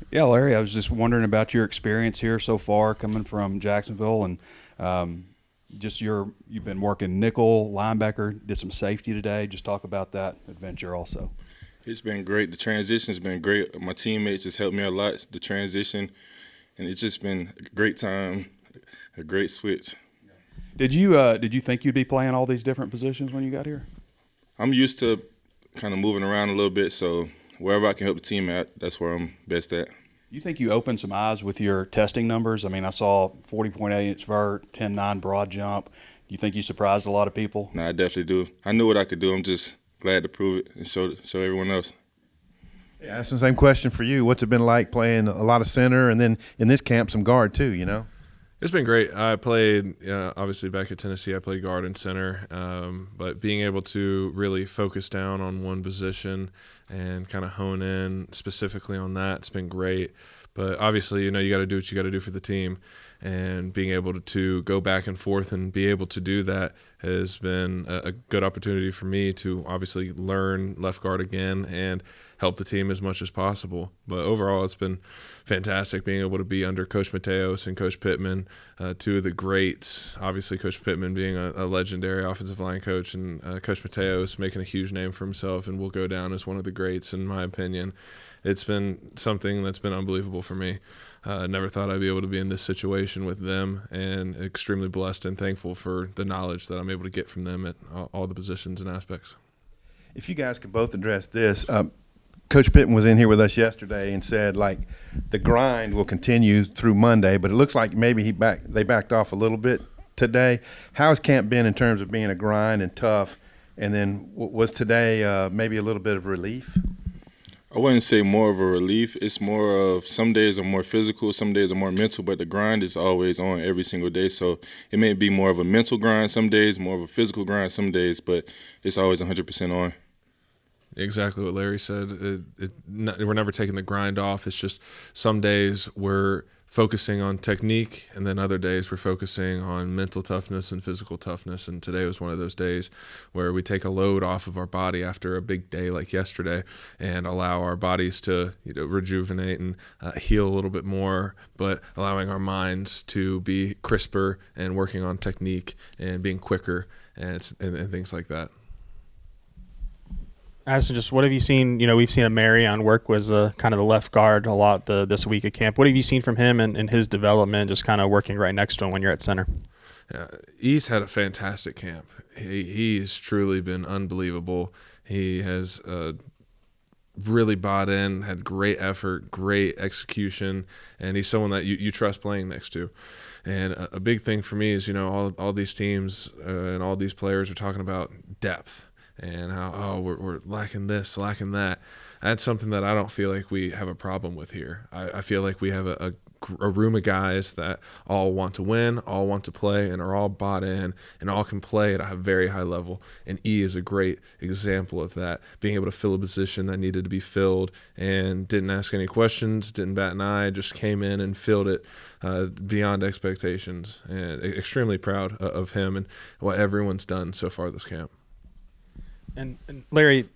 Yeah, Larry, I was just wondering about your experience here so far coming from Jacksonville and just you've been working nickel, linebacker, did some safety today. Just talk about that adventure also. It's been great. The transition's been great. My teammates has helped me a lot. The transition, and it's just been a great time, a great switch. Did you think you'd be playing all these different positions when you got here? I'm used to kind of moving around a little bit, so wherever I can help the team out, that's where I'm best at. You think you opened some eyes with your testing numbers? I mean, I saw 40.8 inch vert, 10.9 broad jump. Do you think you surprised a lot of people? No, I definitely do. I knew what I could do. I'm just glad to prove it and show everyone else. Yeah, that's the same question for you. What's it been like playing a lot of center and then in this camp some guard too, you know? It's been great. I played, obviously back at Tennessee, I played guard and center, but being able to really focus down on one position and kind of hone in specifically on that, it's been great. But obviously, you got to do what you got to do for the team, and being able to go back and forth and be able to do that has been a good opportunity for me to obviously learn left guard again and help the team as much as possible. But overall, it's been fantastic being able to be under Coach Mateos and Coach Pittman, two of the greats. Obviously, Coach Pittman being a legendary offensive line coach, and Coach Mateos making a huge name for himself and will go down as one of the greats, in my opinion. It's been something that's been unbelievable for me. Never thought I'd be able to be in this situation with them, and extremely blessed and thankful for the knowledge that I'm able to get from them at all the positions and aspects. If you guys could both address this, Coach Pittman was in here with us yesterday and said, like, the grind will continue through Monday, but it looks like maybe they backed off a little bit today. How's camp been in terms of being a grind and tough? And then was today maybe a little bit of relief? I wouldn't say more of a relief. It's more of some days are more physical, some days are more mental, but the grind is always on every single day. So it may be more of a mental grind some days, more of a physical grind some days, but it's always 100% on. Exactly what Larry said. We're never taking the grind off. It's just some days we're focusing on technique, and then other days we're focusing on mental toughness and physical toughness. And today was one of those days where we take a load off of our body after a big day like yesterday and allow our bodies to rejuvenate and heal a little bit more, but allowing our minds to be crisper and working on technique and being quicker and things like that. Addison, just what have you seen? We've seen Marion work was kind of the left guard a lot this week at camp. What have you seen from him and his development, just kind of working right next to him when you're at center? He's had a fantastic camp. He's truly been unbelievable. He has really bought in, had great effort, great execution, and he's someone that you trust playing next to. And a big thing for me is, all these teams and all these players are talking about depth and how, we're lacking this, lacking that. That's something that I don't feel like we have a problem with here. I feel like we have a room of guys that all want to win, all want to play, and are all bought in, and all can play at a very high level. And E is a great example of that, being able to fill a position that needed to be filled and didn't ask any questions, didn't bat an eye, just came in and filled it beyond expectations. And extremely proud of him and what everyone's done so far this camp. And Larry,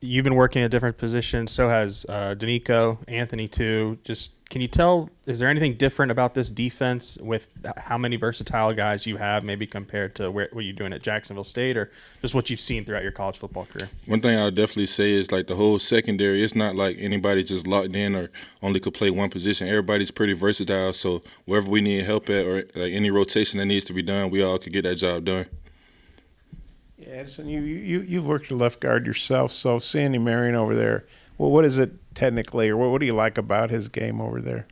you've been working at different positions. So has Danico, Anthony too. Just can you tell? Is there anything different about this defense with how many versatile guys you have, maybe compared to what you're doing at Jacksonville State, or just what you've seen throughout your college football career? One thing I'll definitely say is like the whole secondary. It's not like anybody just locked in or only could play one position. Everybody's pretty versatile. So wherever we need help at or like any rotation that needs to be done, we all could get that job done. Yeah, Addison, you've worked at left guard yourself, so Sandy Marion over there, well, what is it technically, or what do you like about his game over there?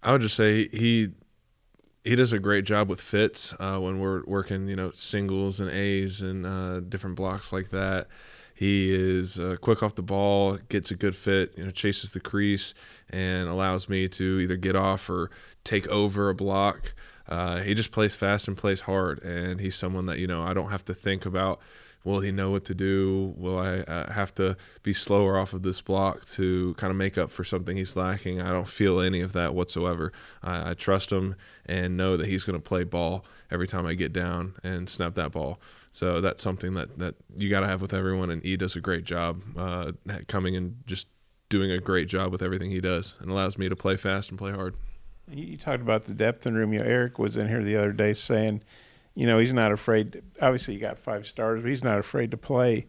I would just say he does a great job with fits when we're working, singles and A's and different blocks like that. He is quick off the ball, gets a good fit, chases the crease, and allows me to either get off or take over a block. He just plays fast and plays hard, and he's someone that, I don't have to think about, will he know what to do? Will I have to be slower off of this block to kind of make up for something he's lacking? I don't feel any of that whatsoever. I trust him and know that he's going to play ball every time I get down and snap that ball. So that's something that you got to have with everyone, and he does a great job coming and just doing a great job with everything he does and allows me to play fast and play hard. You talked about the depth in the room. Eric was in here the other day saying, he's not afraid. Obviously, he got 5 starters, but he's not afraid to play,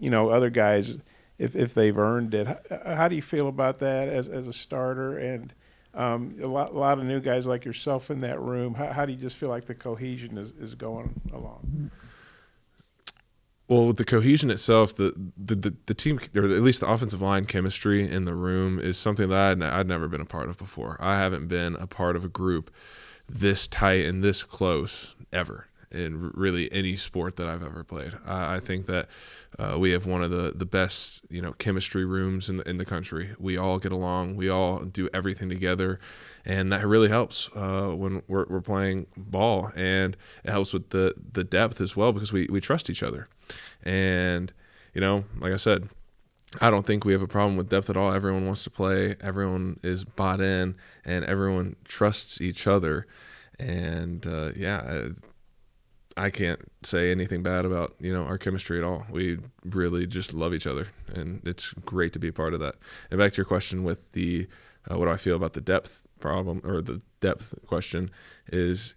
other guys if they've earned it. How do you feel about that as a starter? And a lot of new guys like yourself in that room. How do you just feel like the cohesion is going along? Well, with the cohesion itself, the team, or at least the offensive line chemistry in the room is something that I'd never been a part of before. I haven't been a part of a group this tight and this close ever in really any sport that I've ever played. I think that we have one of the best chemistry rooms in the country. We all get along. We all do everything together, and that really helps when we're playing ball, and it helps with the depth as well because we trust each other. And like I said, I don't think we have a problem with depth at all. Everyone wants to play. Everyone is bought in, and everyone trusts each other. And I can't say anything bad about our chemistry at all. We really just love each other, and it's great to be a part of that. And back to your question with the what do I feel about the depth problem, or the depth question, is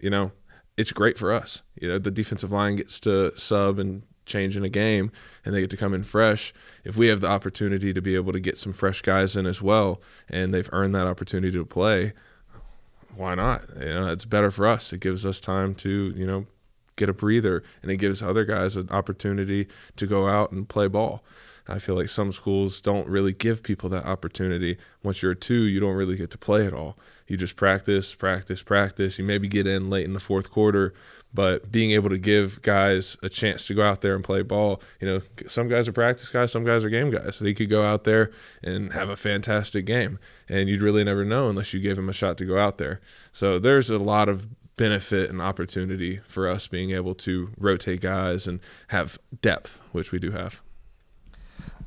it's great for us. The defensive line gets to sub and change in a game, and they get to come in fresh. If we have the opportunity to be able to get some fresh guys in as well, and they've earned that opportunity to play, why not? It's better for us. It gives us time to get a breather, and it gives other guys an opportunity to go out and play ball. I feel like some schools don't really give people that opportunity. Once you're a 2, you don't really get to play at all. You just practice. You maybe get in late in the fourth quarter, but being able to give guys a chance to go out there and play ball, some guys are practice guys, some guys are game guys. So they could go out there and have a fantastic game, and you'd really never know unless you gave them a shot to go out there. So there's a lot of benefit and opportunity for us being able to rotate guys and have depth, which we do have.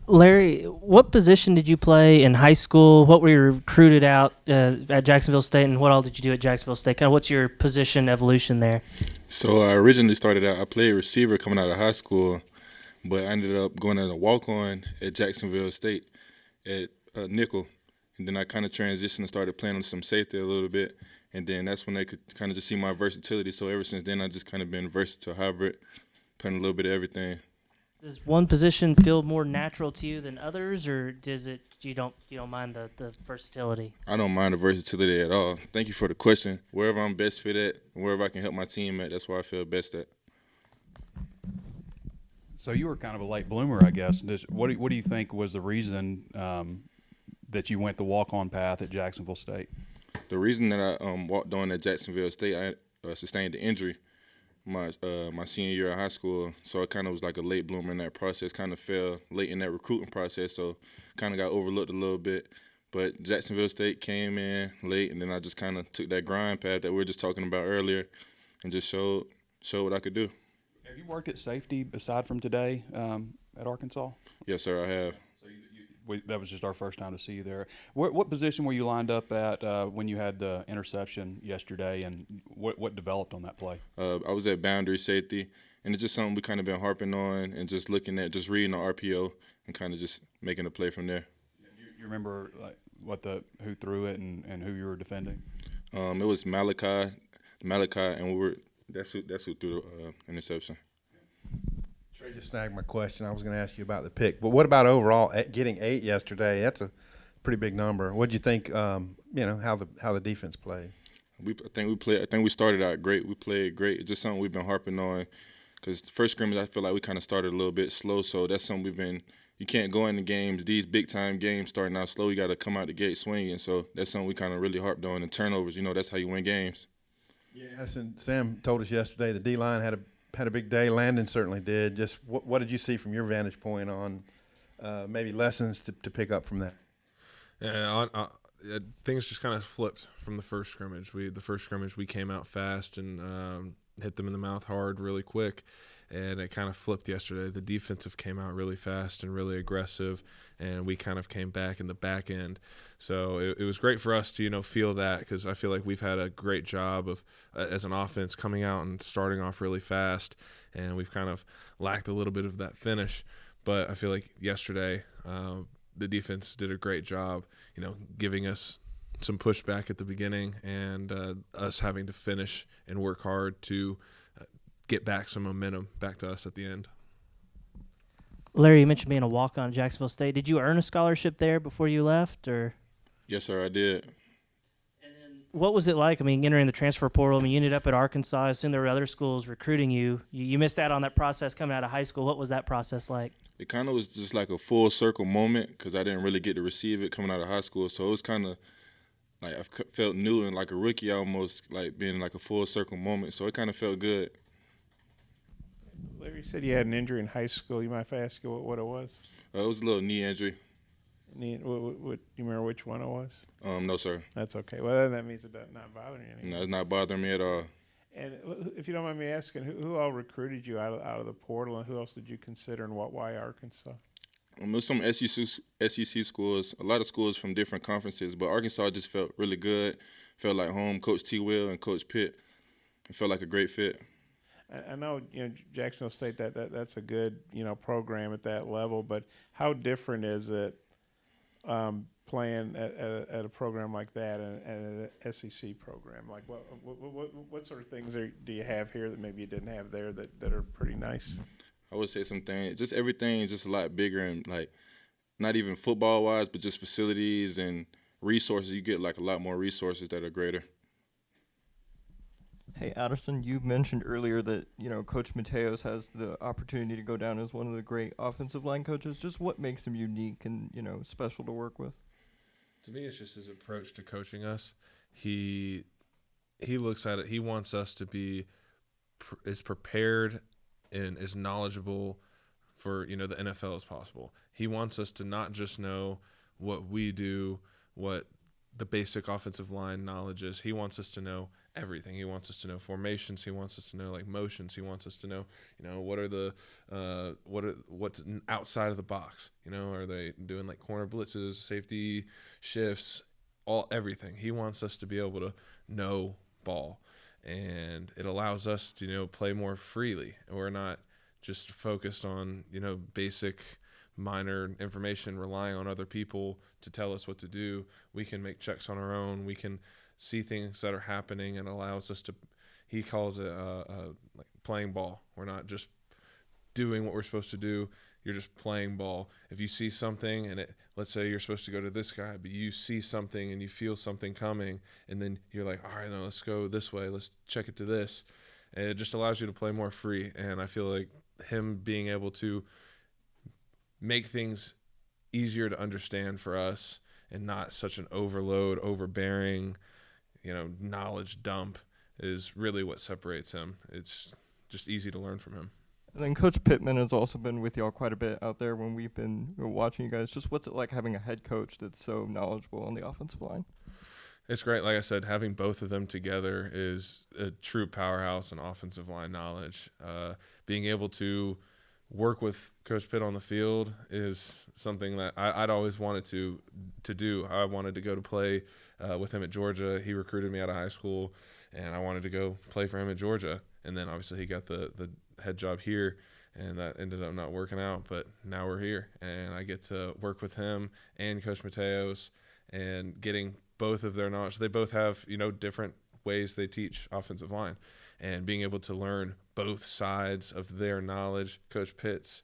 Larry, what position did you play in high school? What were you recruited out at Jacksonville State, and what all did you do at Jacksonville State? Kind of what's your position evolution there? So I originally started out, I played receiver coming out of high school, but I ended up going as a walk-on at Jacksonville State at nickel. And then I kind of transitioned and started playing on some safety a little bit. And then that's when they could kind of just see my versatility. So ever since then, I just kind of been versatile hybrid, playing a little bit of everything. Does one position feel more natural to you than others, or does it you don't mind the versatility? I don't mind the versatility at all. Thank you for the question. Wherever I'm best fit at, wherever I can help my team at, that's where I feel best at. So you were kind of a late bloomer, I guess. What do you think was the reason that you went the walk-on path at Jacksonville State? The reason that I walked on at Jacksonville State, I sustained an injury my senior year of high school, so it kind of was like a late bloomer in that process. Kind of fell late in that recruiting process, so kind of got overlooked a little bit. But Jacksonville State came in late, and then I just kind of took that grind path that we were just talking about earlier, and just showed what I could do. Have you worked at safety aside from today at Arkansas? Yes, sir, I have. That was just our first time to see you there. What position were you lined up at when you had the interception yesterday, and what developed on that play? I was at boundary safety, and it's just something we kind of been harping on and just looking at, just reading the RPO and kind of just making a play from there. You remember who threw it and who you were defending? It was Malachi, and that's who threw the interception. Trey just snagged my question. I was going to ask you about the pick, but what about overall getting 8 yesterday? That's a pretty big number. What did you think? How the defense played? I think we started out great. We played great. It's just something we've been harping on because the first scrimmage I feel like we kind of started a little bit slow. So that's something you can't go into games, these big time games starting out slow. You got to come out the gate swinging. So that's something we kind of really harped on. And turnovers, that's how you win games. Yeah, Sam told us yesterday the D-line had a big day. Landon certainly did. Just what did you see from your vantage point on maybe lessons to pick up from that? Yeah, things just kind of flipped from the first scrimmage. The first scrimmage we came out fast and hit them in the mouth hard really quick, and it kind of flipped yesterday. The defensive came out really fast and really aggressive, and we kind of came back in the back end. So it was great for us to feel that, because I feel like we've had a great job of as an offense coming out and starting off really fast, and we've kind of lacked a little bit of that finish. But I feel like yesterday the defense did a great job, giving us some pushback at the beginning and us having to finish and work hard to get back some momentum back to us at the end. Larry, you mentioned being a walk-on at Jacksonville State. Did you earn a scholarship there before you left, or? Yes, sir, I did. What was it like? I mean, entering the transfer portal. I mean, you ended up at Arkansas. I assume there were other schools recruiting you. You missed out on that process coming out of high school. What was that process like? It kind of was just like a full circle moment because I didn't really get to receive it coming out of high school. So it was kind of like I felt new and like a rookie almost, like being like a full circle moment. So it kind of felt good. Larry said you had an injury in high school. You mind if I ask you what it was? It was a little knee injury. What, you remember which one it was? No, sir. That's okay. Well, that means it does not bother you anymore. No, it's not bothering me at all. And if you don't mind me asking, who all recruited you out of the portal, and who else did you consider, and why Arkansas? There's some SEC schools, a lot of schools from different conferences, but Arkansas just felt really good, felt like home. Coach T. Will and Coach Pitt, it felt like a great fit. I know Jacksonville State that's a good program at that level, but how different is it playing at a program like that and an SEC program? Like what sort of things do you have here that maybe you didn't have there that are pretty nice? I would say some things. Just everything is just a lot bigger and like not even football wise, but just facilities and resources. You get like a lot more resources that are greater. Hey, Addison, you mentioned earlier that, Coach Mateos has the opportunity to go down as one of the great offensive line coaches. Just what makes him unique and, special to work with? To me, it's just his approach to coaching us. He looks at it. He wants us to be as prepared and as knowledgeable for, the NFL as possible. He wants us to not just know what we do, what the basic offensive line knowledge is. He wants us to know everything. He wants us to know formations. He wants us to know like motions. He wants us to know, what's outside of the box. Are they doing like corner blitzes, safety shifts, everything. He wants us to be able to know ball, and it allows us to play more freely. We're not just focused on basic minor information, relying on other people to tell us what to do. We can make checks on our own. We can see things that are happening, and allows us to, he calls it like playing ball. We're not just doing what we're supposed to do. You're just playing ball. If you see something and let's say you're supposed to go to this guy, but you see something and you feel something coming, and then you're like, all right, no, let's go this way. Let's check it to this. And it just allows you to play more free. And I feel like him being able to make things easier to understand for us and not such an overbearing, knowledge dump is really what separates him. It's just easy to learn from him. And then Coach Pittman has also been with y'all quite a bit out there when we've been watching you guys. Just what's it like having a head coach that's so knowledgeable on the offensive line? It's great. Like I said, having both of them together is a true powerhouse in offensive line knowledge. Being able to work with Coach Pitt on the field is something that I'd always wanted to do. I wanted to go to play with him at Georgia. He recruited me out of high school, and I wanted to go play for him at Georgia. And then obviously he got the head job here, and that ended up not working out. But now we're here, and I get to work with him and Coach Mateos and getting both of their knowledge. They both have, different ways they teach offensive line, and being able to learn both sides of their knowledge. Coach Pitt's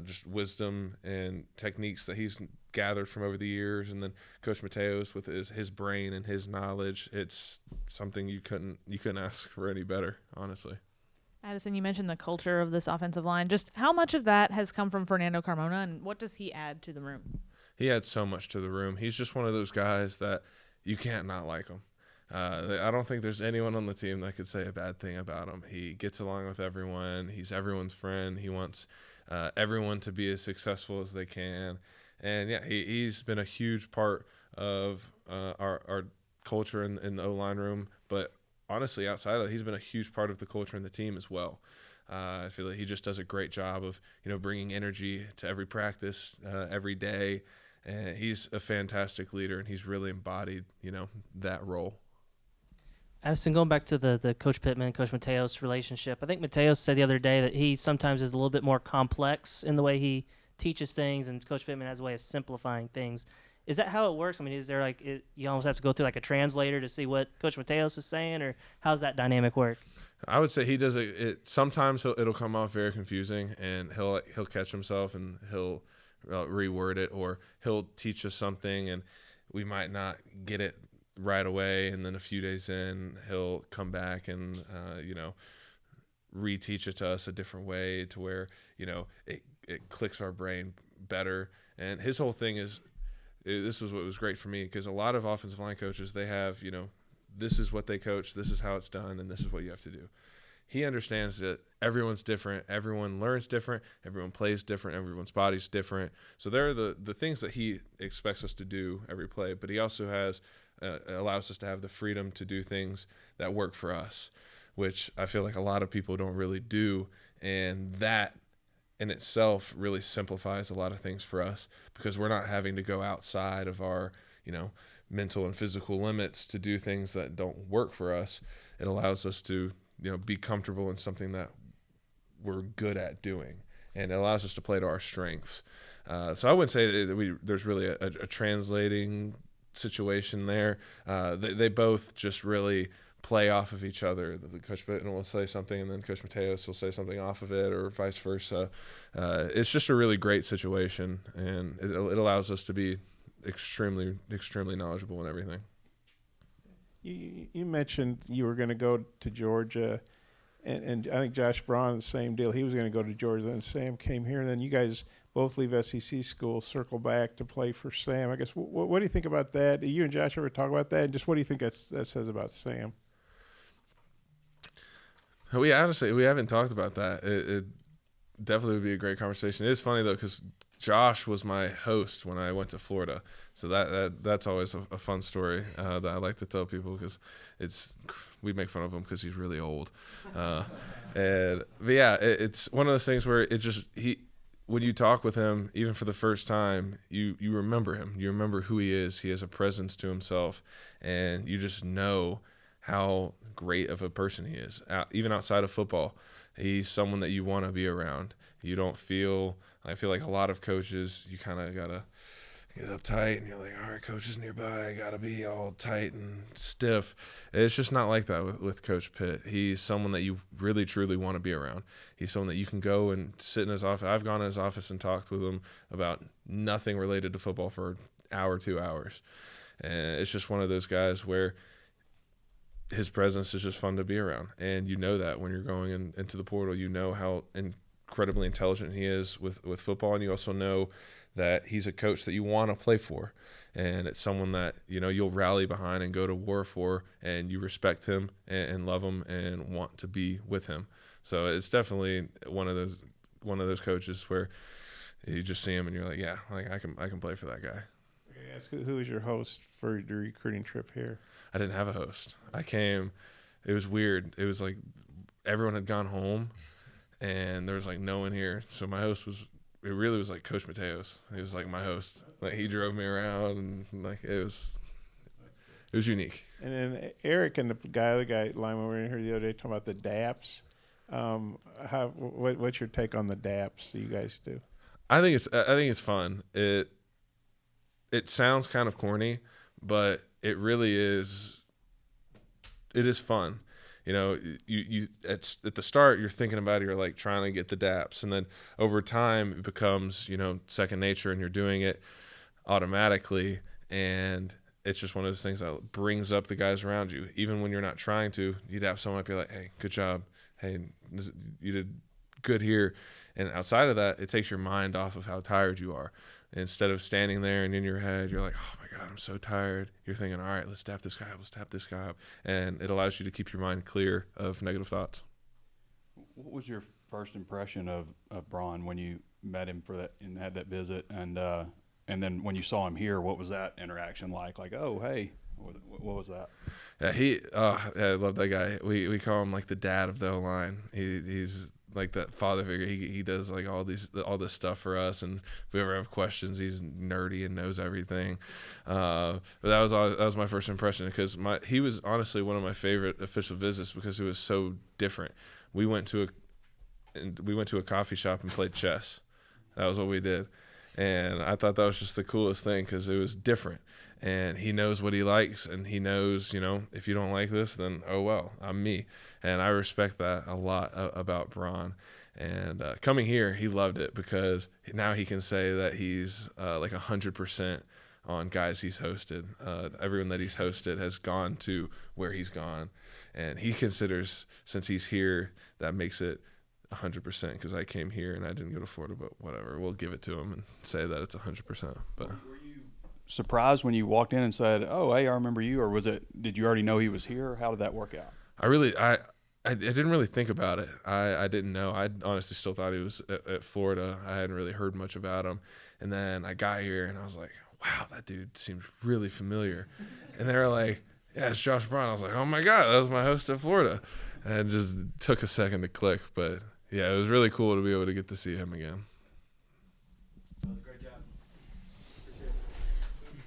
just wisdom and techniques that he's gathered from over the years, and then Coach Mateos with his brain and his knowledge. It's something you couldn't ask for any better, honestly. Addison, you mentioned the culture of this offensive line. Just how much of that has come from Fernando Carmona, and what does he add to the room? He adds so much to the room. He's just one of those guys that you can't not like him. I don't think there's anyone on the team that could say a bad thing about him. He gets along with everyone. He's everyone's friend. He wants everyone to be as successful as they can. And, yeah, he's been a huge part of our culture in the O-line room. But, honestly, outside of that, he's been a huge part of the culture in the team as well. I feel like he just does a great job of, bringing energy to every practice, every day. And he's a fantastic leader, and he's really embodied, that role. Addison, going back to the Coach Pittman, Coach Mateos relationship, I think Mateos said the other day that he sometimes is a little bit more complex in the way he teaches things, and Coach Pittman has a way of simplifying things. Is that how it works? I mean, is there like you almost have to go through like a translator to see what Coach Mateos is saying, or how's that dynamic work? I would say he does it. Sometimes it'll come off very confusing, and he'll catch himself and he'll reword it, or he'll teach us something and we might not get it right away, and then a few days in he'll come back and reteach it to us a different way to where it clicks our brain better. And his whole thing is, this was what was great for me, because a lot of offensive line coaches, they have this is what they coach, this is how it's done, and this is what you have to do. He understands that everyone's different, everyone learns different, everyone plays different, everyone's body's different. So there are the things that he expects us to do every play, but he also allows us to have the freedom to do things that work for us, which I feel like a lot of people don't really do, and that in itself really simplifies a lot of things for us, because we're not having to go outside of our mental and physical limits to do things that don't work for us. It allows us to be comfortable in something that we're good at doing, and it allows us to play to our strengths. So I wouldn't say that there's really a translating situation there. They both just really play off of each other. The Coach Pittman will say something, and then Coach Mateos will say something off of it, or vice versa. It's just a really great situation, and it allows us to be extremely, extremely knowledgeable in everything. You mentioned you were going to go to Georgia, and I think Josh Braun, the same deal. He was going to go to Georgia, then Sam came here, and then you guys both leave SEC school, circle back to play for Sam. I guess, what do you think about that? Do you and Josh ever talk about that? And just what do you think that says about Sam? We haven't talked about that. It definitely would be a great conversation. It is funny though, because Josh was my host when I went to Florida, so that's always a fun story that I like to tell people, because we make fun of him because he's really old, it's one of those things where when you talk with him, even for the first time, you remember him, you remember who he is. He has a presence to himself, and you just know how great of a person he is. Even outside of football, he's someone that you want to be around. I feel like a lot of coaches, you kind of got to get uptight, and you're like, all right, coach is nearby, I got to be all tight and stiff. It's just not like that with Coach Pitt. He's someone that you really, truly want to be around. He's someone that you can go and sit in his office. I've gone in his office and talked with him about nothing related to football for an hour, 2 hours. And it's just one of those guys where his presence is just fun to be around. And you know that when you're going into the portal, you know how incredibly intelligent he is with football, and you also know that he's a coach that you want to play for, and it's someone that you'll rally behind and go to war for, and you respect him and love him and want to be with him. So it's definitely one of those coaches where you just see him and you're like, yeah, like I can play for that guy. Who was your host for the recruiting trip here? I didn't have a host. I came. It was weird. It was like everyone had gone home, and there was like no one here. So my host was. It really was like Coach Mateos. He was like my host. Like he drove me around, and like it was unique. And then Eric and the other guy lineman were in here the other day talking about the DAPs. What's your take on the DAPs that you guys do? I think it's fun. It sounds kind of corny, but it really is. It is fun. You at the start you're thinking about it, you're like trying to get the DAPs, and then over time it becomes second nature, and you're doing it automatically, and it's just one of those things that brings up the guys around you. Even when you're not trying to, you DAP someone up, you're like, hey, good job, hey, you did good here. And outside of that, it takes your mind off of how tired you are. Instead of standing there and in your head, you're like, oh my God, I'm so tired. You're thinking, all right, let's tap this guy up, And it allows you to keep your mind clear of negative thoughts. What was your first impression of Braun when you met him for that and had that visit? And then when you saw him here, what was that interaction like? Like, oh, hey, what was that? Yeah, I love that guy. We call him like the dad of the O-line. He's like that father figure. He does like all this stuff for us, and if we ever have questions, he's nerdy and knows everything. But that was my first impression, because he was honestly one of my favorite official visits because it was so different. We went to a coffee shop and played chess. That was what we did. And I thought that was just the coolest thing because it was different. And he knows what he likes, and he knows, if you don't like this, then oh well, I'm me. And I respect that a lot about Bron. And coming here, he loved it because now he can say that he's like 100% on guys he's hosted. Everyone that he's hosted has gone to where he's gone. And he considers, since he's here, that makes it 100% because I came here and I didn't go to Florida, but whatever. We'll give it to him and say that it's 100%. But Were you surprised when you walked in and said, "Oh, hey, I remember you," or did you already know he was here? How did that work out? I didn't really think about it. I didn't know. I honestly still thought he was at Florida. I hadn't really heard much about him. And then I got here and I was like, wow, that dude seems really familiar. And they were like, yeah, it's Josh Brown. I was like, oh my God, that was my host at Florida. And it just took a second to click. But yeah, it was really cool to be able to get to see him again.